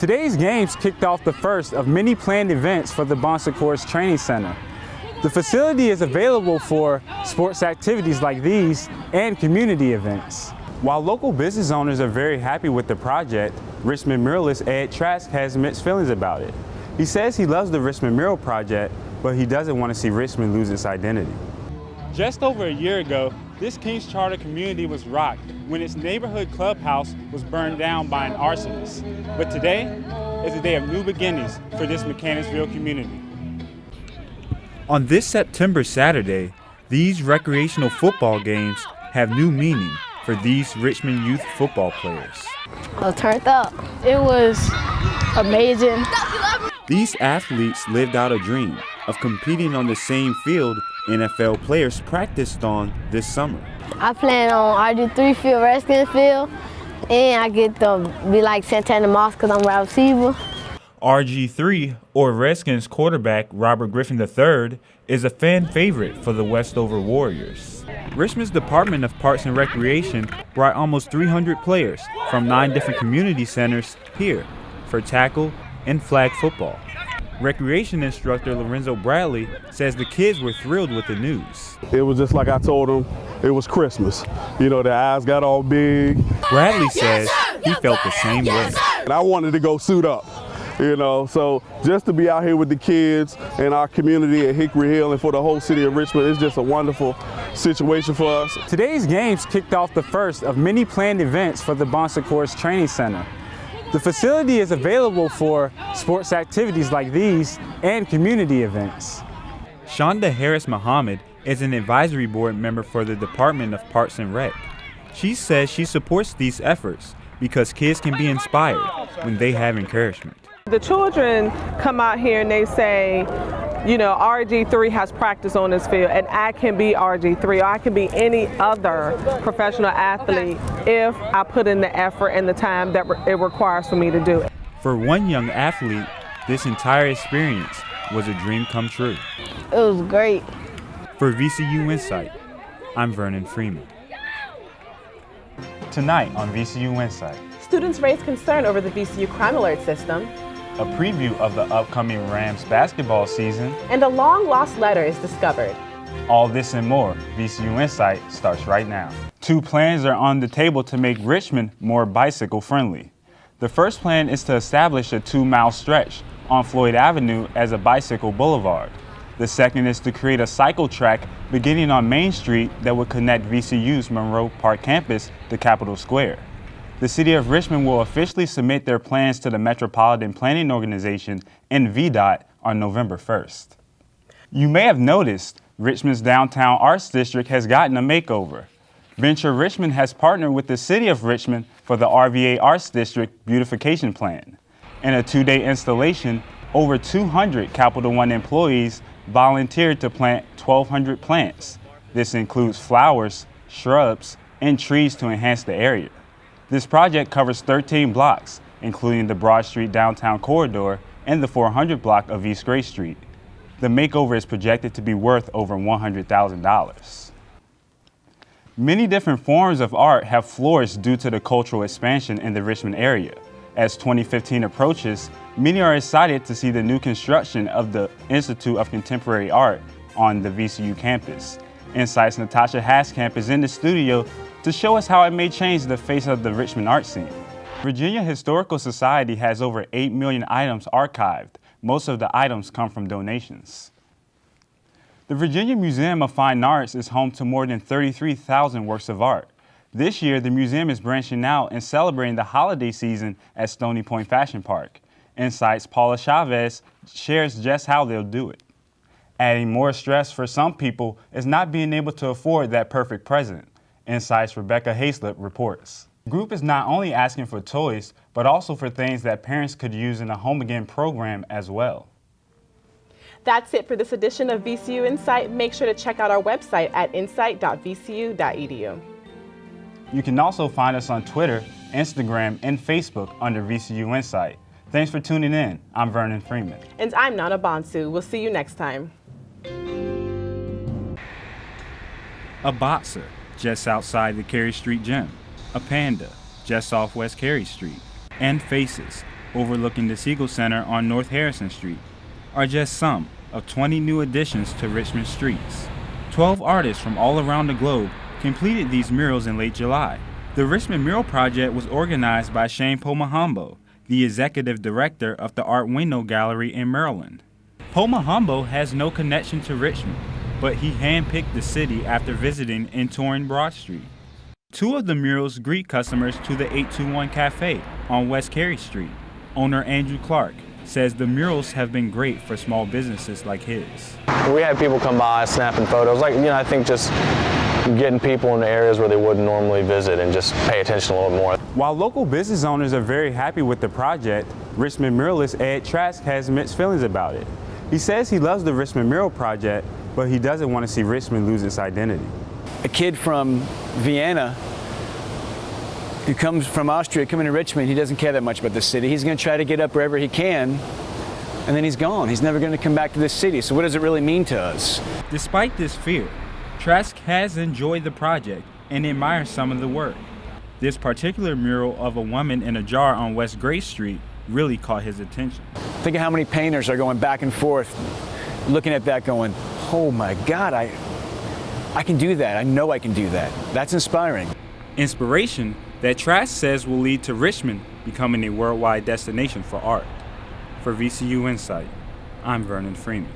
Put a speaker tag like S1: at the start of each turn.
S1: Today's games kicked off the first of many planned events for the Bon Secours Training Center. The facility is available for sports activities like these and community events. While local business owners are very happy with the project, Richmond muralist Ed Trask has mixed feelings about it. He says he loves the Richmond Mural Project, but he doesn't want to see Richmond lose its identity. Just over a year ago, this King's Charter community was rocked when its neighborhood clubhouse was burned down by an arsonist. But today is a day of new beginnings for this Mechanicsville community.
S2: On this September Saturday, these recreational football games have new meaning for these Richmond youth football players.
S3: I was turned up. It was amazing.
S2: These athletes lived out a dream of competing on the same field NFL players practiced on this summer.
S3: I plan on RG3 field, Redskins field, and I get to be like Santana Moss because I'm wide receiver.
S2: RG3, or Redskins quarterback Robert Griffin III, is a fan favorite for the Westover Warriors. Richmond's Department of Parks and Recreation brought almost 300 players from 9 different community centers here for tackle and flag football. Recreation instructor Lorenzo Bradley says the kids were thrilled with the news.
S4: It was just like I told them, it was Christmas. You know, their eyes got all big.
S2: Bradley says he felt the same way.
S4: And I wanted to go suit up, you know, so just to be out here with the kids and our community at Hickory Hill and for the whole city of Richmond, it's just a wonderful situation for us.
S1: Today's games kicked off the first of many planned events for the Bon Secours Training Center. The facility is available for sports activities like these and community events.
S2: Shonda Harris Muhammad is an advisory board member for the Department of Parks and Rec. She says she supports these efforts because kids can be inspired when they have encouragement.
S5: The children come out here and they say, you know, RG3 has practice on this field and I can be RG3 or I can be any other professional athlete if I put in the effort and the time that it requires for me to do it.
S2: For one young athlete, this entire experience was a dream come true.
S3: It was great.
S2: For VCU Insight, I'm Vernon Freeman.
S1: Tonight on VCU Insight,
S6: students raise concern over the VCU crime alert system,
S1: a preview of the upcoming Rams basketball season,
S6: and a long-lost letter is discovered.
S1: All this and more, VCU Insight starts right now. 2 plans are on the table to make Richmond more bicycle-friendly. The first plan is to establish a 2-mile stretch on Floyd Avenue as a bicycle boulevard. The second is to create a cycle track beginning on Main Street that would connect VCU's Monroe Park campus to Capitol Square. The City of Richmond will officially submit their plans to the Metropolitan Planning Organization and VDOT on November 1st. You may have noticed Richmond's downtown arts district has gotten a makeover. Venture Richmond has partnered with the City of Richmond for the RVA Arts District Beautification Plan. In a 2-day installation, over 200 Capital One employees volunteered to plant 1,200 plants. This includes flowers, shrubs, and trees to enhance the area. This project covers 13 blocks, including the Broad Street downtown corridor and the 400 block of East Gray Street. The makeover is projected to be worth over $100,000. Many different forms of art have flourished due to the cultural expansion in the Richmond area. As 2015 approaches, many are excited to see the new construction of the Institute of Contemporary Art on the VCU campus. Insight's Natasha Haskamp is in the studio to show us how it may change the face of the Richmond art scene. Virginia Historical Society has over 8 million items archived. Most of the items come from donations. The Virginia Museum of Fine Arts is home to more than 33,000 works of art. This year, the museum is branching out and celebrating the holiday season at Stony Point Fashion Park. Insight's Paula Chavez shares just how they'll do it. Adding more stress for some people is not being able to afford that perfect present. Insight's Rebecca Hayslip reports. The group is not only asking for toys, but also for things that parents could use in a Home Again program as well.
S6: That's it for this edition of VCU Insight. Make sure to check out our website at insight.vcu.edu.
S1: You can also find us on Twitter, Instagram, and Facebook under VCU Insight. Thanks for tuning in. I'm Vernon Freeman.
S6: And I'm Nana Bonsu. We'll see you next time.
S2: A boxer just outside the Cary Street Gym, a panda just off West Cary Street, and faces overlooking the Siegel Center on North Harrison Street, are just some of 20 new additions to Richmond streets. 12 artists from all around the globe completed these murals in late July. The Richmond Mural Project was organized by Shane Pomahambo, the executive director of the Art Window Gallery in Maryland. Pomahambo has no connection to Richmond, but he handpicked the city after visiting and touring Broad Street. 2 of the murals greet customers to the 821 Cafe on West Carey Street. Owner Andrew Clark says the murals have been great for small businesses like his.
S7: We had people come by snapping photos. I think just getting people in the areas where they wouldn't normally visit and just pay attention a little more.
S1: While local business owners are very happy with the project, Richmond muralist Ed Trask has mixed feelings about it. He says he loves the Richmond Mural Project, but he doesn't want to see Richmond lose its identity.
S8: A kid from Vienna who comes from Austria coming to Richmond, he doesn't care that much about the city. He's going to try to get up wherever he can, and then he's gone. He's never going to come back to this city. So what does it really mean to us?
S2: Despite this fear, Trask has enjoyed the project and admires some of the work. This particular mural of a woman in a jar on West Gray Street really caught his attention.
S8: Think of how many painters are going back and forth, looking at that going, oh my God, I can do that. I know I can do that. That's inspiring.
S2: Inspiration that Trask says will lead to Richmond becoming a worldwide destination for art. For VCU Insight, I'm Vernon Freeman.